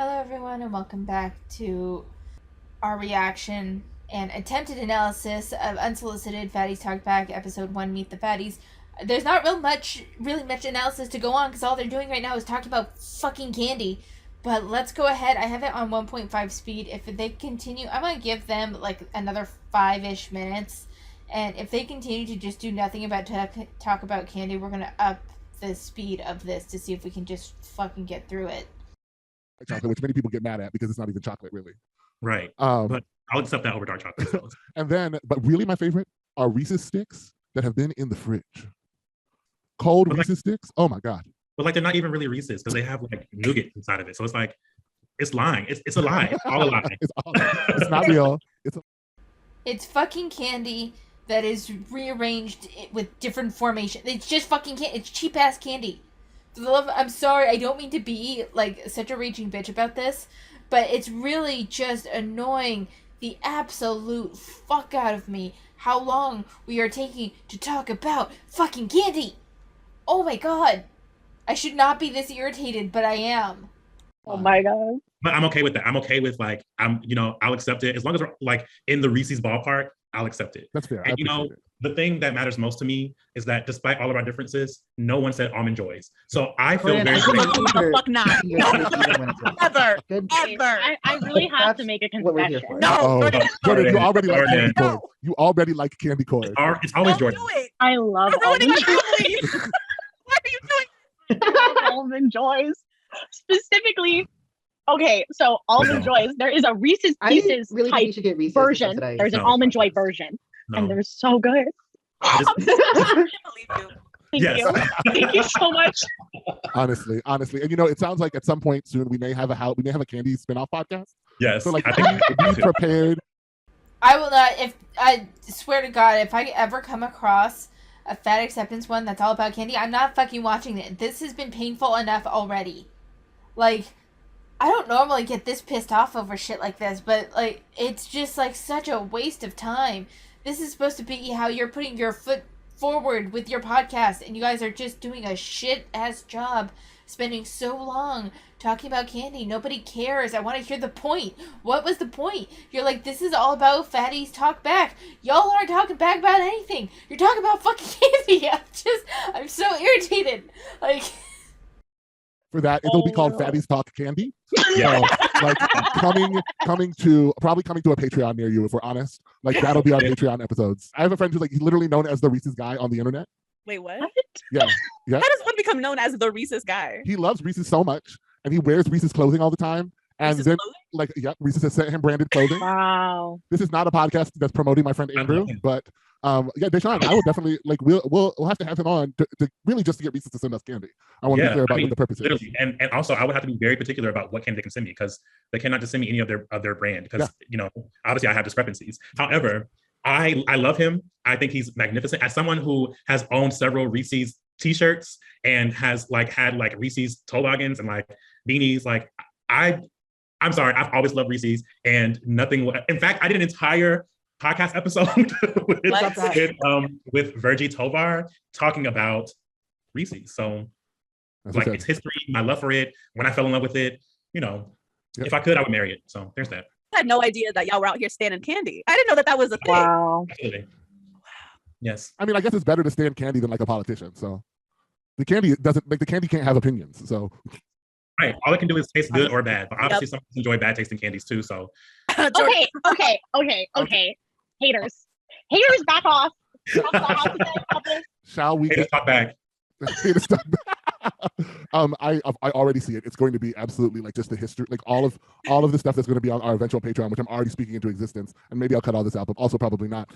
Hello, everyone, and welcome back to our reaction and attempted analysis of Unsolicited Fatties Talk Back, Episode 1, Meet the Fatties. There's not really much analysis to go on because all they're doing right now is talking about fucking candy. But let's go ahead. I have it on 1.5 speed. If they continue, I'm going to give them like another 5-ish minutes. And if they continue to just do nothing about talk about candy, we're going to up the speed of this to see if we can just fucking get through it. Chocolate, which many people get mad at because it's not even chocolate, really. Right. But I'll accept that over dark chocolate. So. And then, but really my favorite are Reese's sticks that have been in the fridge. Cold but Reese's sticks? Oh my God. But like they're not even really Reese's because they have like nougat inside of it. So it's like, it's lying. It's a lie. It's all a lie. It's not real. It's fucking candy that is rearranged with different formation. It's just fucking candy. It's cheap ass candy. For the love, I'm sorry, I don't mean to be like such a raging bitch about this, but it's really just annoying the absolute fuck out of me how long we are taking to talk about fucking candy. Oh my God. I should not be this irritated, but I am. Oh my God. But I'm okay with that. I'm okay with like, I'll accept it. As long as we're like in the Reese's ballpark, I'll accept it. That's fair. And the thing that matters most to me is that despite all of our differences, no one said almond joys. So I feel very fuck not. Ever. I really have to make a confession. No, Jordan, you already like candy corn. You already like candy corn. It's always Jordan. I love almond joys. What are you doing? Almond joys. Specifically, okay, so almond joys. There is a Reese's Pieces type version. There's an almond joy version. And they're so good. I can't believe you. Thank you so much. Honestly, and it sounds like at some point soon we may have a candy spin-off podcast. Yes. So like, be prepared. I will not. If I swear to God, if I ever come across a fat acceptance one that's all about candy, I'm not fucking watching it. This has been painful enough already. Like, I don't normally get this pissed off over shit like this, but like, it's just like such a waste of time. This is supposed to be how you're putting your foot forward with your podcast, and you guys are just doing a shit-ass job spending so long talking about candy. Nobody cares. I want to hear the point. What was the point? You're like, this is all about fatties talk back. Y'all aren't talking back about anything. You're talking about fucking candy. I'm so irritated. Like... For that, it'll be called Fatties Talk Candy. Yeah. Like coming to a Patreon near you, if we're honest. Like that'll be our Patreon episodes. I have a friend who's like literally known as the Reese's guy on the internet. Wait, what? Yeah. How does one become known as the Reese's guy? He loves Reese's so much, and he wears Reese's clothing all the time. And Reese's then, clothing? Reese's has sent him branded clothing. Wow. This is not a podcast that's promoting my friend Andrew, but Deshaun, I will definitely we'll have to have him on to really just to get Reese's to send us candy. I want to be clear about what the purpose is. And also I would have to be very particular about what candy they can send me because they cannot just send me any of their brand because obviously I have discrepancies. However, I love him. I think he's magnificent. As someone who has owned several Reese's t-shirts and has had Reese's toboggans and like beanies, like I'm sorry, I've always loved Reese's and nothing. In fact, I did an entire podcast episode with Virgie Tovar talking about Reese's. So it's history, my love for it. When I fell in love with it, if I could, I would marry it. So there's that. I had no idea that y'all were out here standing candy. I didn't know that was a thing. Wow. Absolutely. Yes. I mean, I guess it's better to stand candy than like a politician. So the candy can't have opinions. So right. All it can do is taste good or bad. But obviously some people enjoy bad tasting candies too. So Okay. Haters, back off. Shall we talk back? I already see it. It's going to be absolutely like just the history, like all of the stuff that's going to be on our eventual Patreon, which I'm already speaking into existence. And maybe I'll cut all this out, but also probably not.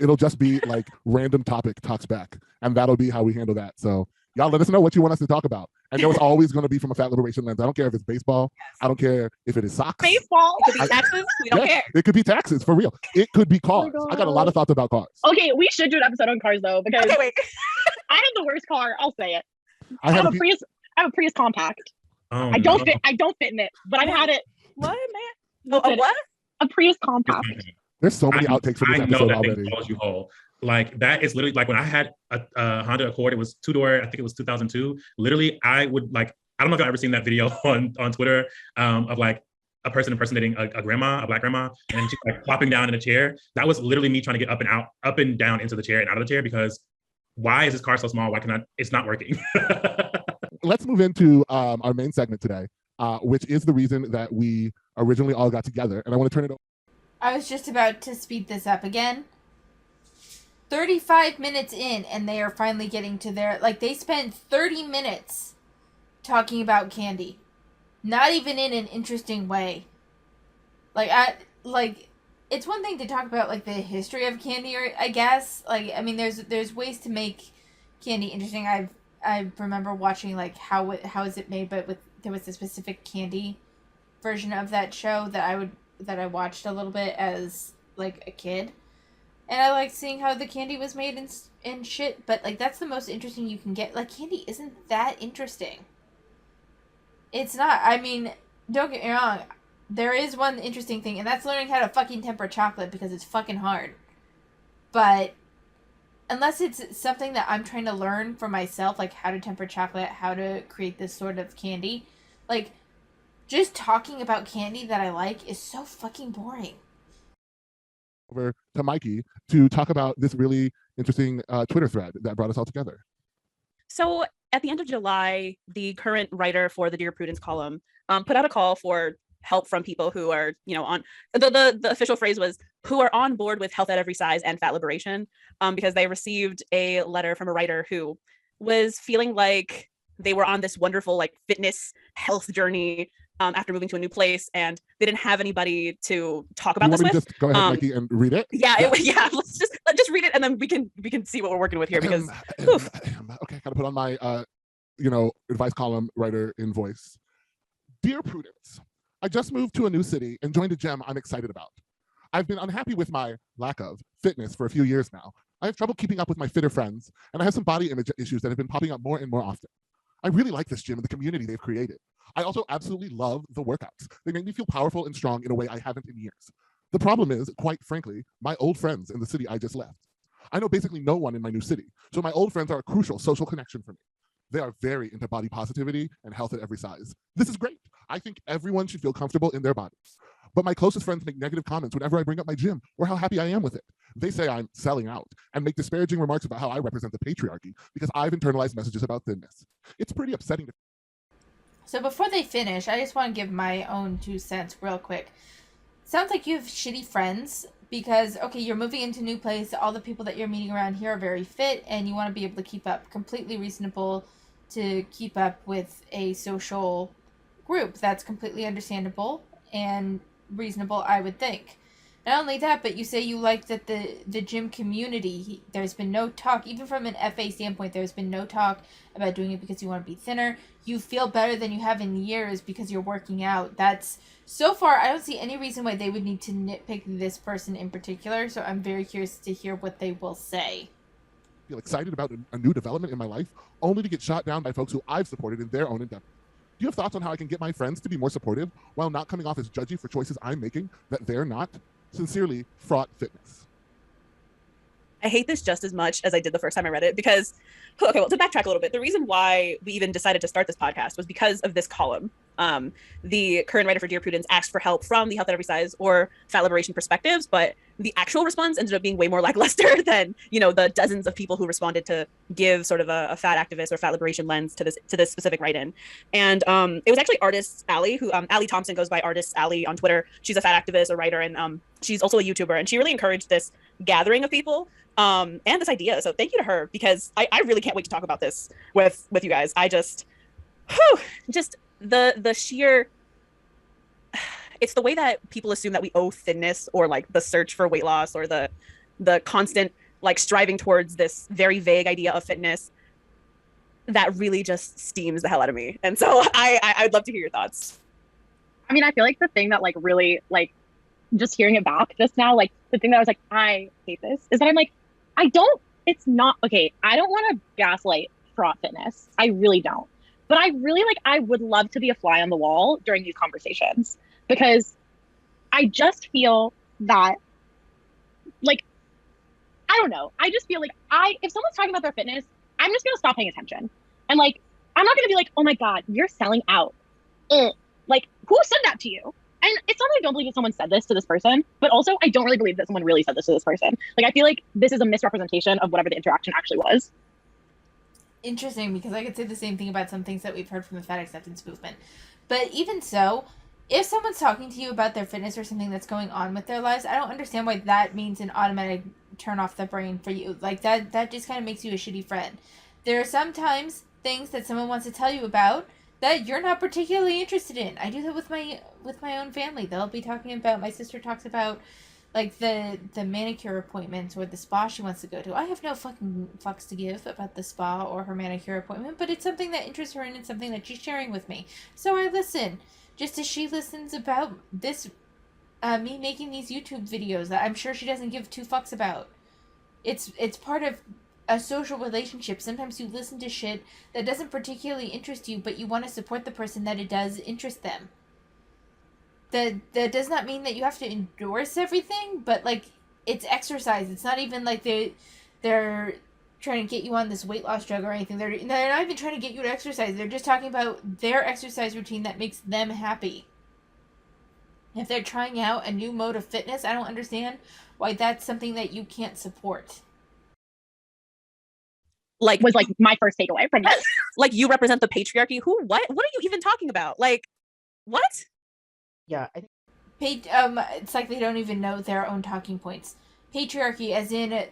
It'll just be like random topic talks back, and that'll be how we handle that. So y'all let us know what you want us to talk about. And it's always going to be from a fat liberation lens. I don't care if it's baseball. Yes. I don't care if it is socks. Baseball. It could be taxes. We don't care. It could be taxes, for real. It could be cars. I got a lot of thoughts about cars. Okay, we should do an episode on cars though, because I have the worst car. I'll say it. I have a Prius compact. Oh, I don't fit in it, but I've had it. What, man? What? A Prius compact. There's so many outtakes from this episode already. Follows you whole. Like that is literally like when I had a Honda Accord, it was two-door, I think it was 2002. Literally, I would like I don't know if you've ever seen that video on Twitter of like a person impersonating a grandma, a Black grandma, and then she's like plopping down in a chair. That was literally me trying to get up and down into the chair and out of the chair because why is this car so small? Why can I? It's not working. Let's move into our main segment today, which is the reason that we originally all got together. And I want to turn it over. I was just about to speed this up again. 35 minutes in, and they are finally getting to their... Like, they spent 30 minutes talking about candy. Not even in an interesting way. It's one thing to talk about, like, the history of candy, or I guess. Like, I mean, there's ways to make candy interesting. I remember watching, like, how is it made, but there was a specific candy version of that show that I watched a little bit as, like, a kid. And I liked seeing how the candy was made and shit, but, like, that's the most interesting you can get. Like, candy isn't that interesting. It's not. I mean, don't get me wrong. There is one interesting thing, and that's learning how to fucking temper chocolate because it's fucking hard. But unless it's something that I'm trying to learn for myself, like how to temper chocolate, how to create this sort of candy, like, just talking about candy that I like is so fucking boring. Over to Mikey to talk about this really interesting Twitter thread that brought us all together. So at the end of July, the current writer for the Dear Prudence column put out a call for help from people who are, on the official phrase was who are on board with health at every size and fat liberation, because they received a letter from a writer who was feeling like they were on this wonderful like fitness health journey after moving to a new place, and they didn't have anybody to talk about this with. Just go ahead, Mikey, and read it. Yeah. Let's just read it, and then we can see what we're working with here because. Okay, gotta put on my advice column writer in voice. Dear Prudence, I just moved to a new city and joined a gym I'm excited about. I've been unhappy with my lack of fitness for a few years now. I have trouble keeping up with my fitter friends, and I have some body image issues that have been popping up more and more often. I really like this gym and the community they've created. I also absolutely love the workouts. They make me feel powerful and strong in a way I haven't in years. The problem is, quite frankly, my old friends in the city I just left. I know basically no one in my new city, so my old friends are a crucial social connection for me. They are very into body positivity and health at every size. This is great. I think everyone should feel comfortable in their bodies. But my closest friends make negative comments whenever I bring up my gym or how happy I am with it. They say I'm selling out and make disparaging remarks about how I represent the patriarchy because I've internalized messages about thinness. It's pretty upsetting. So before they finish, I just want to give my own 2 cents real quick. Sounds like you have shitty friends because, okay, you're moving into a new place. All the people that you're meeting around here are very fit and you want to be able to keep up. Completely reasonable to keep up with a social group. That's completely understandable and reasonable, I would think. Not only that, but you say you like that the gym community, there's been no talk, even from an FA standpoint, there's been no talk about doing it because you want to be thinner. You feel better than you have in years because you're working out. That's, so far, I don't see any reason why they would need to nitpick this person in particular, so I'm very curious to hear what they will say. I feel excited about a new development in my life, only to get shot down by folks who I've supported in their own endeavor. Do you have thoughts on how I can get my friends to be more supportive while not coming off as judgy for choices I'm making that they're not? Sincerely, Fraught Fitness. I hate this just as much as I did the first time I read it because, okay, well, to backtrack a little bit, the reason why we even decided to start this podcast was because of this column. The current writer for Dear Prudence asked for help from the health at every size or fat liberation perspectives, but the actual response ended up being way more lackluster than, the dozens of people who responded to give sort of a fat activist or fat liberation lens to this specific write-in. And it was actually Artist Allie, who Allie Thompson goes by Artist Allie on Twitter. She's a fat activist, a writer, and she's also a YouTuber, and she really encouraged this gathering of people and this idea. So thank you to her because I really can't wait to talk about this with you guys. I just the sheer, it's the way that people assume that we owe thinness or like the search for weight loss or the constant like striving towards this very vague idea of fitness that really just steams the hell out of me. And so I'd love to hear your thoughts. I mean, I feel like the thing that like really like just hearing it back just now, like the thing that I was like, I hate this is that I'm like, it's not okay. I don't want to gaslight Fraught Fitness. I really don't. But I really I would love to be a fly on the wall during these conversations because I just feel that I don't know. I just feel like if someone's talking about their fitness, I'm just going to stop paying attention. And I'm not gonna be like, oh my God, you're selling out. Like, who said that to you? And it's not that I don't believe that someone said this to this person, but also I don't really believe that someone really said this to this person. Like, I feel like this is a misrepresentation of whatever the interaction actually was. Interesting, because I could say the same thing about some things that we've heard from the fat acceptance movement. But even so, if someone's talking to you about their fitness or something that's going on with their lives, I don't understand why that means an automatic turn off the brain for you. Like, that just kind of makes you a shitty friend. There are sometimes things that someone wants to tell you about that you're not particularly interested in. I do that with my own family. They'll be talking about, my sister talks about like the manicure appointments or the spa she wants to go to. I have no fucking fucks to give about the spa or her manicure appointment, but it's something that interests her and it's something that she's sharing with me. So I listen, just as she listens about this, me making these YouTube videos that I'm sure she doesn't give two fucks about. It's part of a social relationship. Sometimes you listen to shit that doesn't particularly interest you, but you want to support the person that it does interest them. That does not mean that you have to endorse everything, but like, it's exercise. It's not even like they're trying to get you on this weight loss drug or anything. They're not even trying to get you to exercise. They're just talking about their exercise routine that makes them happy. If they're trying out a new mode of fitness, I don't understand why that's something that you can't support. Like, was like my first takeaway from this. Like, you represent the patriarchy. Who? What are you even talking about? Like, what? Yeah, I think It's like they don't even know their own talking points. Patriarchy, as in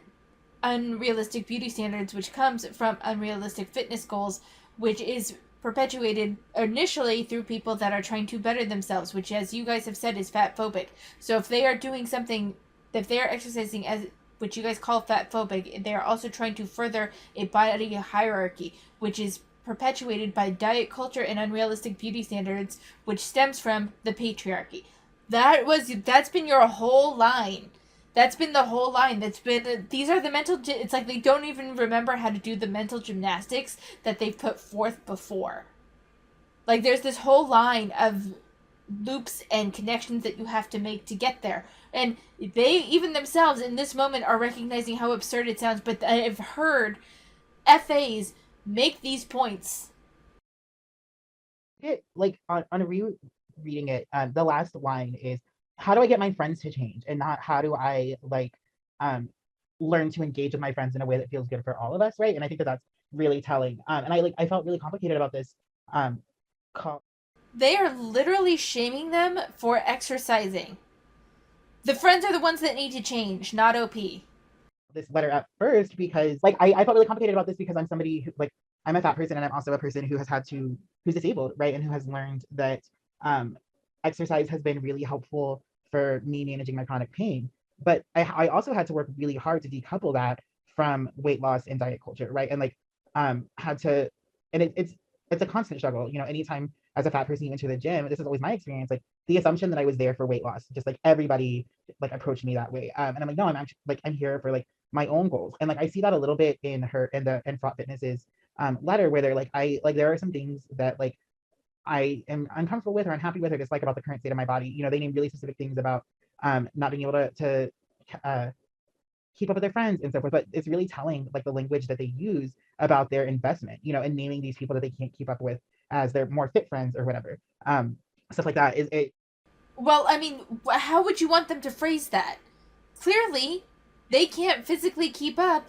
unrealistic beauty standards, which comes from unrealistic fitness goals, which is perpetuated initially through people that are trying to better themselves, which, as you guys have said, is fat phobic. So if they are doing something, if they are exercising as which you guys call fat phobic, they are also trying to further a body hierarchy, which is perpetuated by diet culture and unrealistic beauty standards, which stems from the patriarchy. That's been your whole line. That's been the whole line. These are the mental, it's like they don't even remember how to do the mental gymnastics that they've put forth before. Like, there's this whole line of loops and connections that you have to make to get there. And they, even themselves, in this moment, are recognizing how absurd it sounds, but I've heard FAs make these points. it like on reading it, the last line is, how do I get my friends to change, and not how do I like learn to engage with my friends in a way that feels good for all of us, right? And I think that that's really telling. And I felt really complicated about this. They are literally shaming them for exercising. The friends are the ones that need to change, not OP. This letter at first, because like I felt really complicated about this, because I'm somebody who, like, I'm a fat person, and I'm also a person who has who's disabled, right? And who has learned that exercise has been really helpful for me managing my chronic pain. But I also had to work really hard to decouple that from weight loss and diet culture, right? And like had to, and it's a constant struggle, you know. Anytime as a fat person you enter the gym, this is always my experience, like the assumption that I was there for weight loss, just like everybody like approached me that way. And I'm like, no, I'm actually like, I'm here for like my own goals. And like I see that a little bit in Fraught Fitness's letter, where they're like, there are some things that like I am uncomfortable with or unhappy with or dislike about the current state of my body. You know, they name really specific things about not being able to keep up with their friends and so forth. But it's really telling, like, the language that they use about their investment, you know, and naming these people that they can't keep up with as their more fit friends or whatever. Stuff like that is it. Well, I mean, how would you want them to phrase that? Clearly, they can't physically keep up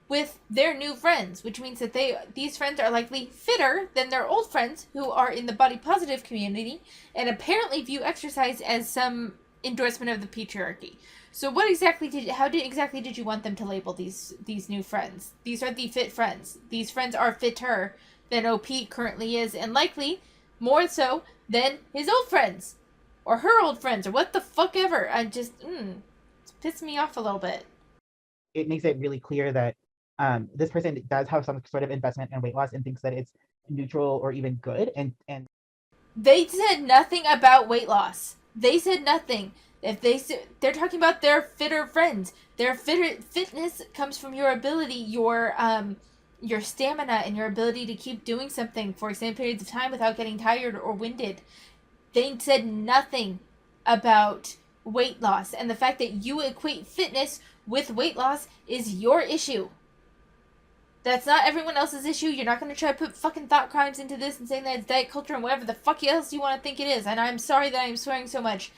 with their new friends, which means that these friends are likely fitter than their old friends who are in the body positive community and apparently view exercise as some endorsement of the patriarchy. So how did you want them to label these new friends? These are the fit friends. These friends are fitter than OP currently is, and likely more so than his old friends or her old friends or what the fuck ever. I just it's pissed me off a little bit. It makes it really clear that this person does have some sort of investment in weight loss and thinks that it's neutral or even good. And they said nothing about weight loss. They said nothing. If they're talking about their fitter friends, their fitness comes from your ability, your stamina, and your ability to keep doing something for extended periods of time without getting tired or winded. They said nothing about weight loss, and the fact that you equate fitness with weight loss is your issue. That's not everyone else's issue. You're not going to try to put fucking thought crimes into this and saying that it's diet culture and whatever the fuck else you want to think it is. And I'm sorry that I'm swearing so much.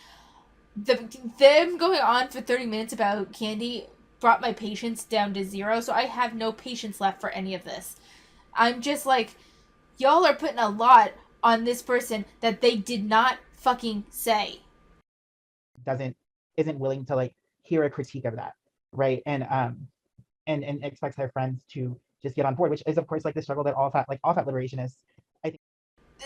Them going on for 30 minutes about candy brought my patience down to 0, so I have no patience left for any of this. I'm just like, y'all are putting a lot on this person that they did not fucking say. Isn't willing to like hear a critique of that, right? And expects their friends to just get on board, which is of course like the struggle that all fat liberationists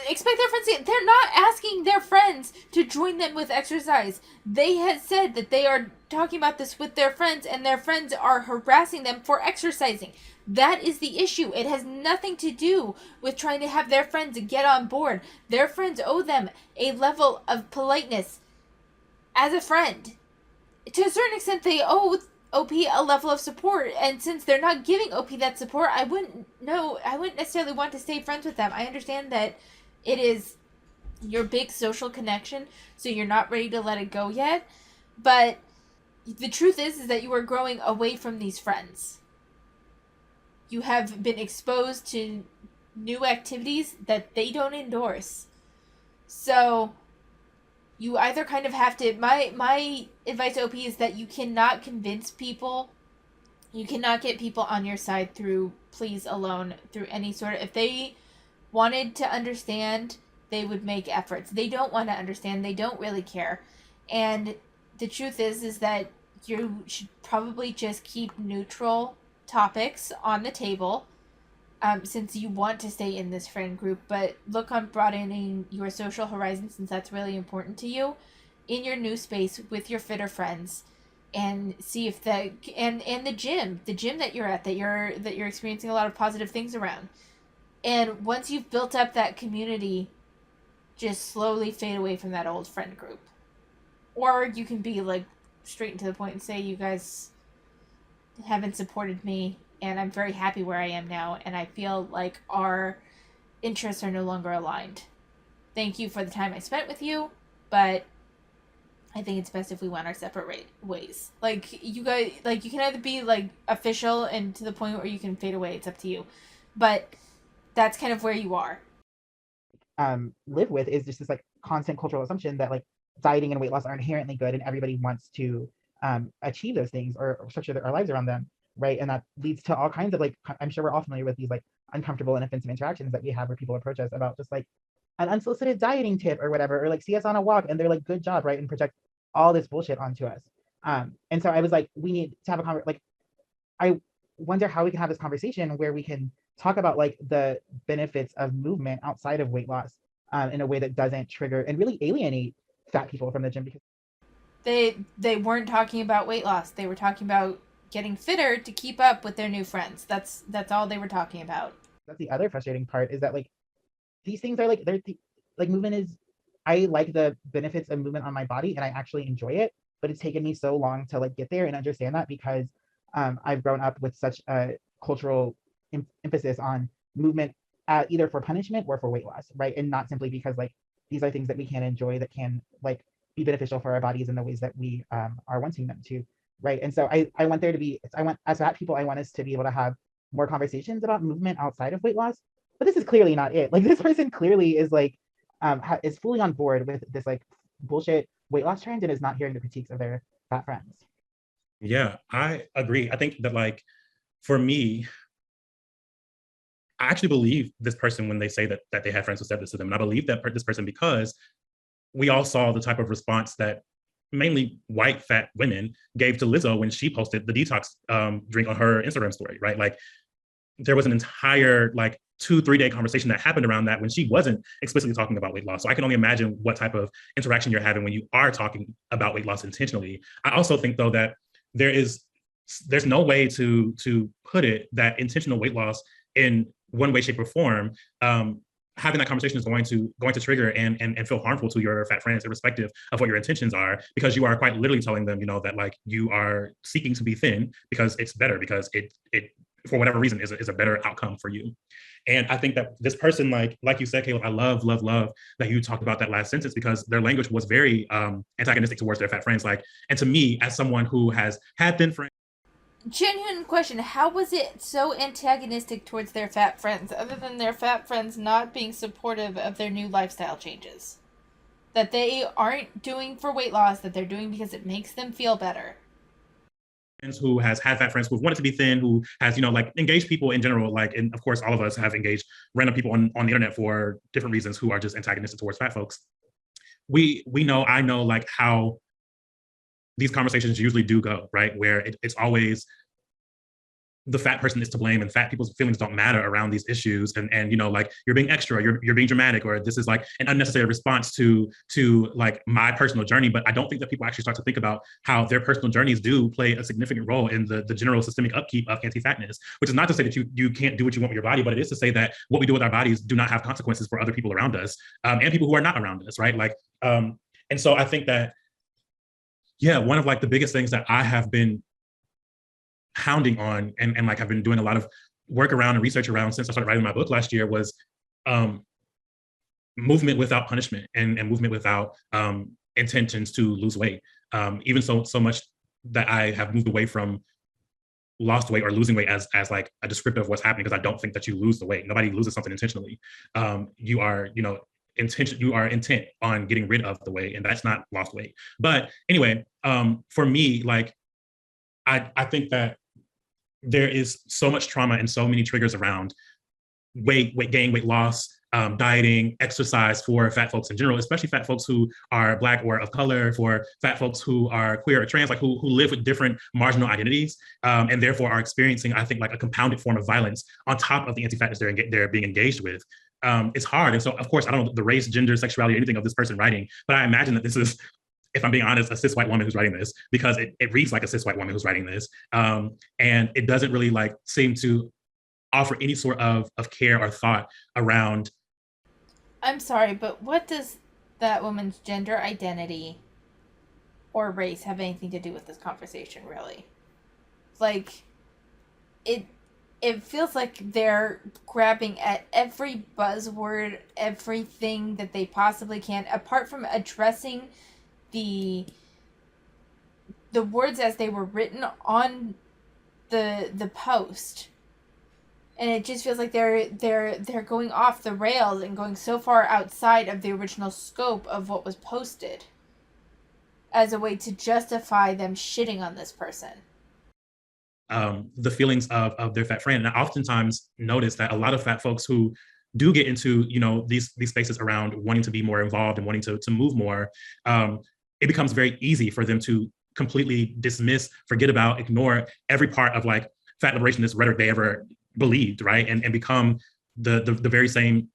expect their friends to. They're not asking their friends to join them with exercise. They had said that they are talking about this with their friends, and their friends are harassing them for exercising. That is the issue. It has nothing to do with trying to have their friends get on board. Their friends owe them a level of politeness as a friend. To a certain extent, they owe OP a level of support, and since they're not giving OP that support, I wouldn't necessarily want to stay friends with them. I understand that it is your big social connection, so you're not ready to let it go yet, but the truth is that you are growing away from these friends. You have been exposed to new activities that they don't endorse. So you either kind of have to, my advice to OP is that you cannot convince people, you cannot get people on your side through pleas alone, through any sort of, if they wanted to understand, they would make efforts. They don't want to understand, they don't really care. And the truth is that you should probably just keep neutral topics on the table, since you want to stay in this friend group, but look on broadening your social horizon, since that's really important to you, in your new space with your fitter friends, and see if the the gym that you're at, that you're experiencing a lot of positive things around. And once you've built up that community, just slowly fade away from that old friend group. Or you can be like straight and to the point and say, you guys haven't supported me, and I'm very happy where I am now, and I feel like our interests are no longer aligned. Thank you for the time I spent with you, but I think it's best if we went our separate ways. Like, you guys, like, you can either be like official and to the point where you can fade away. It's up to you, but that's kind of where you are. Live with is just this like constant cultural assumption that like dieting and weight loss are inherently good, and everybody wants to achieve those things or structure their lives around them, right? And that leads to all kinds of like, I'm sure we're all familiar with these like uncomfortable and offensive interactions that we have where people approach us about just like an unsolicited dieting tip or whatever, or like see us on a walk and they're like, good job, right? And project all this bullshit onto us. And so I was like, we need to have a conversation. Like, I wonder how we can have this conversation where we can talk about like the benefits of movement outside of weight loss, in a way that doesn't trigger and really alienate fat people from the gym, because they weren't talking about weight loss. They were talking about getting fitter to keep up with their new friends. That's all they were talking about. That's the other frustrating part, is that like these things are like, like movement is, I like the benefits of movement on my body and I actually enjoy it, but it's taken me so long to like get there and understand that, because I've grown up with such a cultural emphasis on movement, either for punishment or for weight loss, right? And not simply because like these are things that we can enjoy, that can like be beneficial for our bodies in the ways that we are wanting them to, right? And so I want there to be, I want, as fat people, I want us to be able to have more conversations about movement outside of weight loss. But this is clearly not it. Like, this person clearly is like is fully on board with this like bullshit weight loss trend and is not hearing the critiques of their fat friends. Yeah, I agree. I think that like for me, I actually believe this person when they say that they had friends who said this to them. And I believe that this person because we all saw the type of response that mainly white fat women gave to Lizzo when she posted the detox drink on her Instagram story, right? Like, there was an entire like 2-3 day conversation that happened around that when she wasn't explicitly talking about weight loss. So I can only imagine what type of interaction you're having when you are talking about weight loss intentionally. I also think though that there's no way to put it that intentional weight loss in one way, shape, or form, having that conversation is going to trigger and feel harmful to your fat friends, irrespective of what your intentions are, because you are quite literally telling them, that like you are seeking to be thin because it's better, because it for whatever reason is a better outcome for you. And I think that this person, like you said, Caleb, I love that you talked about that last sentence, because their language was very antagonistic towards their fat friends. Like, and to me, as someone who has had thin friends. Genuine question, how was it so antagonistic towards their fat friends, other than their fat friends not being supportive of their new lifestyle changes? That they aren't doing for weight loss, that they're doing because it makes them feel better. Who has had fat friends who've wanted to be thin, who has, like engaged people in general, like, and of course all of us have engaged random people on the internet for different reasons who are just antagonistic towards fat folks. I know like how these conversations usually do go, right? Where it's always the fat person is to blame and fat people's feelings don't matter around these issues, and like you're being extra, you're being dramatic, or this is like an unnecessary response to like my personal journey. But I don't think that people actually start to think about how their personal journeys do play a significant role in the general systemic upkeep of anti-fatness, which is not to say that you can't do what you want with your body, but it is to say that what we do with our bodies do not have consequences for other people around us, and people who are not around us, right? Like, and so I think that, yeah, one of like the biggest things that I have been hounding on, and like I've been doing a lot of work around and research around since I started writing my book last year, was movement without punishment, and movement without intentions to lose weight. Even so much that I have moved away from lost weight or losing weight as like a descriptor of what's happening, because I don't think that you lose the weight. Nobody loses something intentionally. You are, you are intent on getting rid of the weight, and that's not lost weight. But anyway, for me, like I think that there is so much trauma and so many triggers around weight gain, weight loss, dieting, exercise for fat folks in general, especially fat folks who are Black or of color, for fat folks who are queer or trans, like who live with different marginal identities, and therefore are experiencing, I think, like a compounded form of violence on top of the anti-fatness they're being engaged with. It's hard. And so, of course, I don't know the race, gender, sexuality, or anything of this person writing, but I imagine that this is, if I'm being honest, a cis white woman who's writing this, because it reads like a cis white woman who's writing this. And it doesn't really like seem to offer any sort of care or thought around. I'm sorry, but what does that woman's gender identity or race have anything to do with this conversation, really? Like, it feels like they're grabbing at every buzzword, everything that they possibly can, apart from addressing the words as they were written on the post. And it just feels like they're going off the rails and going so far outside of the original scope of what was posted as a way to justify them shitting on this person. The feelings of their fat friend. And I oftentimes notice that a lot of fat folks who do get into, these spaces around wanting to be more involved and wanting to move more, it becomes very easy for them to completely dismiss, forget about, ignore every part of like fat liberationist rhetoric they ever believed, right? And become the very same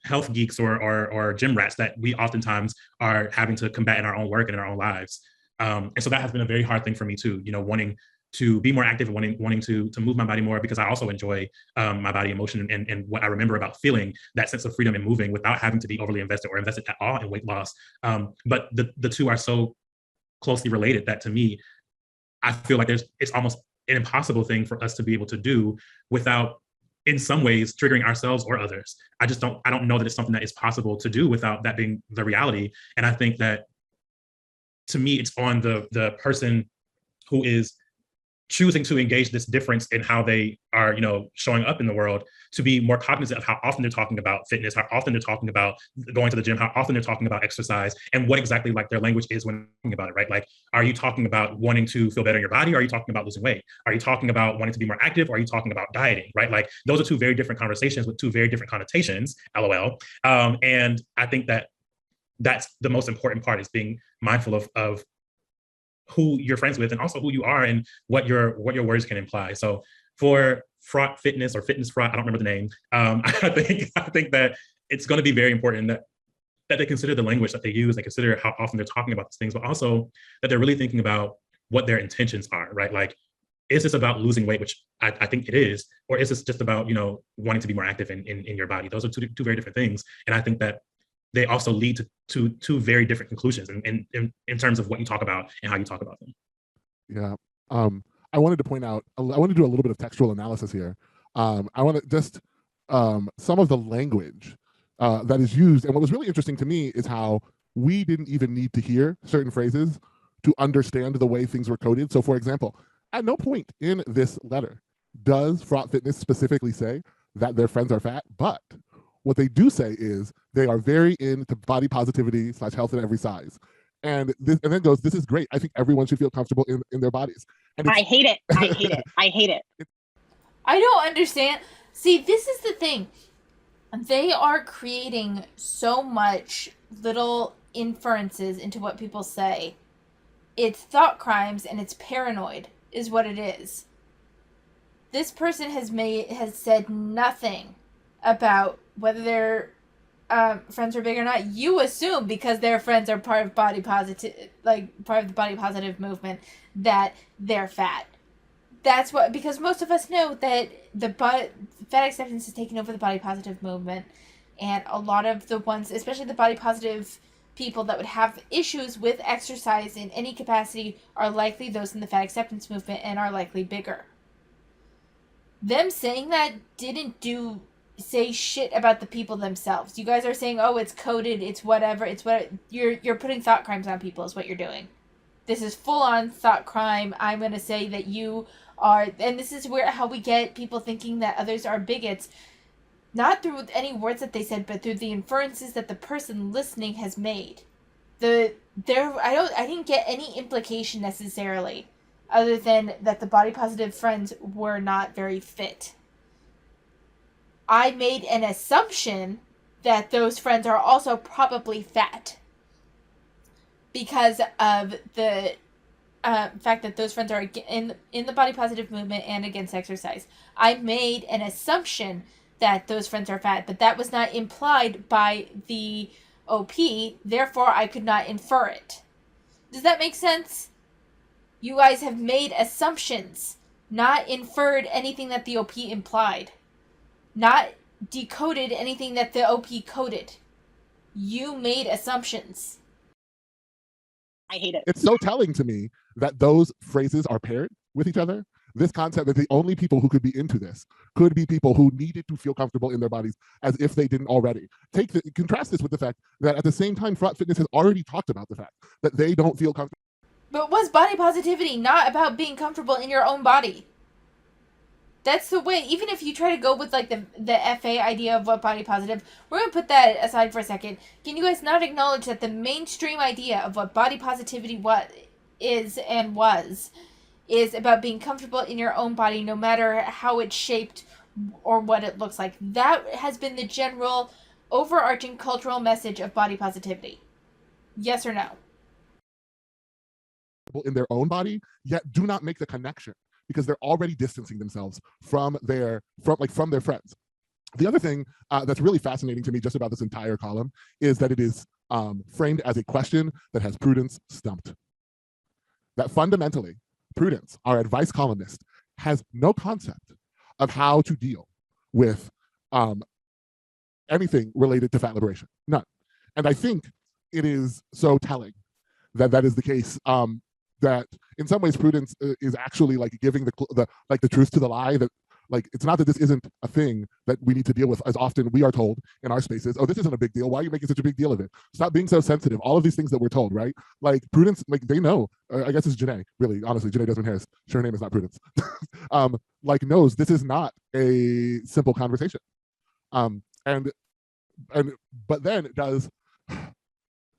health geeks or gym rats that we oftentimes are having to combat in our own work and in our own lives. And so that has been a very hard thing for me too, wanting to be more active and wanting to move my body more, because I also enjoy my body emotion and what I remember about feeling that sense of freedom and moving without having to be overly invested or invested at all in weight loss. But the two are so closely related that to me, I feel like it's almost an impossible thing for us to be able to do without, in some ways, triggering ourselves or others. I don't know that it's something that is possible to do without that being the reality. And I think that, to me, it's on the person who is choosing to engage this difference in how they are, showing up in the world, to be more cognizant of how often they're talking about fitness, how often they're talking about going to the gym, how often they're talking about exercise, and what exactly like their language is when talking about it, right? Like, are you talking about wanting to feel better in your body? Or are you talking about losing weight? Are you talking about wanting to be more active? Or are you talking about dieting, right? Like, those are two very different conversations with two very different connotations, LOL. And I think that that's the most important part, is being mindful of who you're friends with and also who you are and what your words can imply. So for fraught fitness or fitness fraught, I don't remember the name. I think that it's going to be very important that they consider the language that they use, they consider how often they're talking about these things, but also that they're really thinking about what their intentions are, right? Like, is this about losing weight, which I think it is, or is this just about, wanting to be more active in your body? Those are two very different things. And I think that they also lead to two very different conclusions in terms of what you talk about and how you talk about them. Yeah. I wanted to point out, I want to do a little bit of textual analysis here. I want to just, some of the language that is used. And what was really interesting to me is how we didn't even need to hear certain phrases to understand the way things were coded. So for example, At no point in this letter does Fraught Fitness specifically say that their friends are fat, but what they do say is they are very into body positivity / health in every size. And then goes, this is great. I think everyone should feel comfortable in their bodies. And I hate it. I hate it. I hate it. I don't understand. See, this is the thing. They are creating so much little inferences into what people say. It's thought crimes and it's paranoid is what it is. This person has said nothing about whether their friends are big or not. You assume because their friends are part of part of the body positive movement that they're fat. That's what, because most of us know that fat acceptance has taken over the body positive movement, and a lot of the ones, especially the body positive people that would have issues with exercise in any capacity, are likely those in the fat acceptance movement and are likely bigger. Them saying that didn't say shit about the people themselves. You guys are saying, oh, it's coded, it's whatever, you're putting thought crimes on people is what you're doing. This is full on thought crime. I'm going to say that you are, and this is how we get people thinking that others are bigots, not through any words that they said, but through the inferences that the person listening has made. I didn't get any implication necessarily, other than that the body positive friends were not very fit. I made an assumption that those friends are also probably fat because of the fact that those friends are in the body positive movement and against exercise. I made an assumption that those friends are fat, but that was not implied by the OP, therefore I could not infer it. Does that make sense? You guys have made assumptions, not inferred anything that the OP implied. Not decoded anything that the OP coded. You made assumptions. I hate it. It's so telling to me that those phrases are paired with each other. This concept that the only people who could be into this could be people who needed to feel comfortable in their bodies as if they didn't already. Contrast this with the fact that at the same time, Fraught Fitness has already talked about the fact that they don't feel comfortable. But was body positivity not about being comfortable in your own body? That's the way, even if you try to go with like the FA idea of what body positive, we're going to put that aside for a second. Can you guys not acknowledge that the mainstream idea of what body positivity is about being comfortable in your own body, no matter how it's shaped or what it looks like? That has been the general overarching cultural message of body positivity. Yes or no? In their own body, yet do not make the connection because they're already distancing themselves from their friends. The other thing that's really fascinating to me just about this entire column is that it is framed as a question that has Prudence stumped. That fundamentally, Prudence, our advice columnist, has no concept of how to deal with anything related to fat liberation. None. And I think it is so telling that that is the case. That in some ways Prudence is actually like giving the truth to the lie, that like it's not that this isn't a thing that we need to deal with as often we are told in our spaces. Oh, this isn't a big deal. Why are you making such a big deal of it? Stop being so sensitive. All of these things that we're told, right? Like Prudence, like they know. I guess it's Janae. Really, honestly, Janae Desmond Harris. Sure, her name is not Prudence. Like knows this is not a simple conversation. But then it does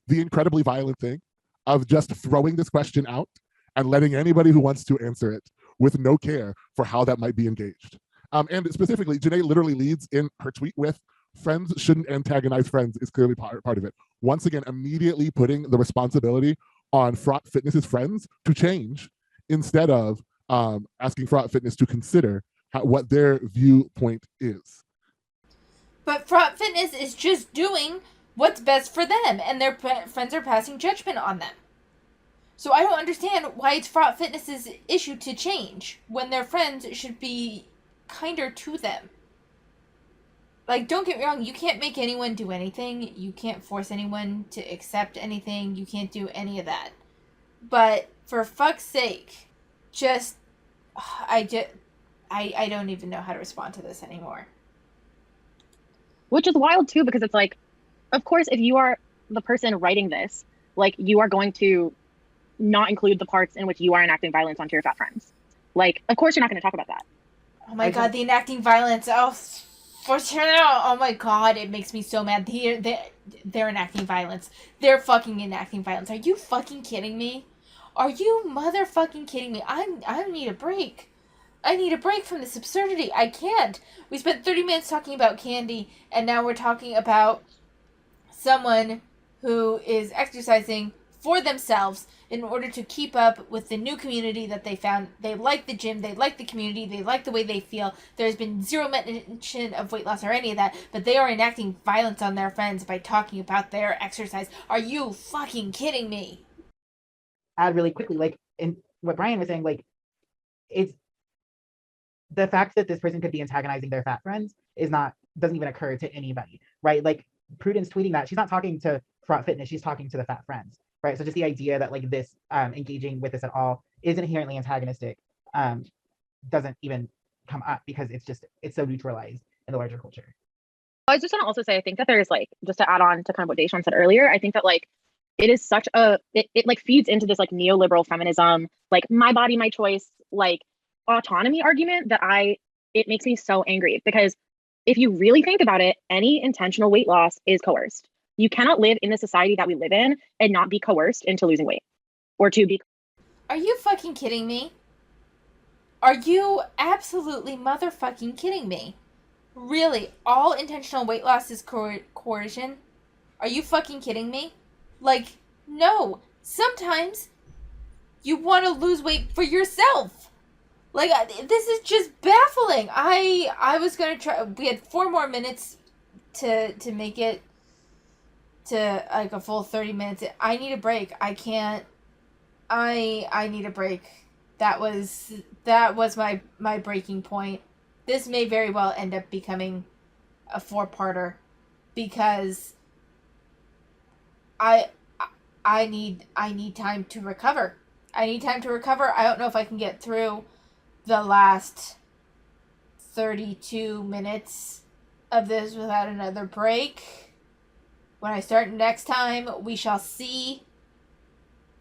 the incredibly violent thing of just throwing this question out and letting anybody who wants to answer it with no care for how that might be engaged. And specifically, Janae literally leads in her tweet with, friends shouldn't antagonize friends is clearly part of it. Once again, immediately putting the responsibility on Fraught Fitness's friends to change instead of asking Fraught Fitness to consider what their viewpoint is. But Fraught Fitness is just doing what's best for them, and their friends are passing judgment on them. So I don't understand why it's Fraught Fitness's issue to change when their friends should be kinder to them. Like, don't get me wrong, you can't make anyone do anything. You can't force anyone to accept anything. You can't do any of that. But for fuck's sake, I don't even know how to respond to this anymore. Which is wild too, because it's like, of course, if you are the person writing this, like you are going to not include the parts in which you are enacting violence onto your fat friends. Like, of course you're not going to talk about that. Oh my god, the enacting violence. Oh my god, it makes me so mad. They're enacting violence. They're fucking enacting violence. Are you fucking kidding me? Are you motherfucking kidding me? I need a break. I need a break from this absurdity. I can't. We spent 30 minutes talking about candy, and now we're talking about someone who is exercising for themselves in order to keep up with the new community that they found. They like the gym, they like the community, they like the way they feel. There's been zero mention of weight loss or any of that, but they are enacting violence on their friends by talking about their exercise. Are you fucking kidding me? Add really quickly, like, in what Brian was saying, like, it's the fact that this person could be antagonizing their fat friends doesn't even occur to anybody, right? Like, Prudence tweeting that, she's not talking to Front Fitness, she's talking to the fat friends, right? So just the idea that like this engaging with this at all is inherently antagonistic doesn't even come up because it's so neutralized in the larger culture. I was just gonna also say, I think that there's like, just to add on to kind of what Deshaun said earlier, I think that like it is such a it like feeds into this like neoliberal feminism, like my body, my choice, like autonomy argument that it makes me so angry, because if you really think about it, any intentional weight loss is coerced. You cannot live in the society that we live in and not be coerced into losing weight or to be. Are you fucking kidding me? Are you absolutely motherfucking kidding me? Really? All intentional weight loss is coercion? Are you fucking kidding me? Like, no. Sometimes you want to lose weight for yourself. Like, this is just baffling. I was gonna try. We had 4 more minutes to make it to like a full 30 minutes. I need a break. I can't. I need a break. That was my breaking point. This may very well end up becoming a 4-parter because I need time to recover. I need time to recover. I don't know if I can get through the last 32 minutes of this without another break. When I start next time, we shall see.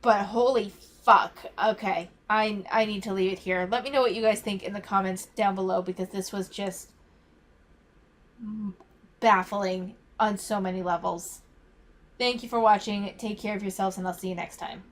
But holy fuck. Okay. I need to leave it here. Let me know what you guys think in the comments down below, because this was just baffling on so many levels. Thank you for watching. Take care of yourselves, and I'll see you next time.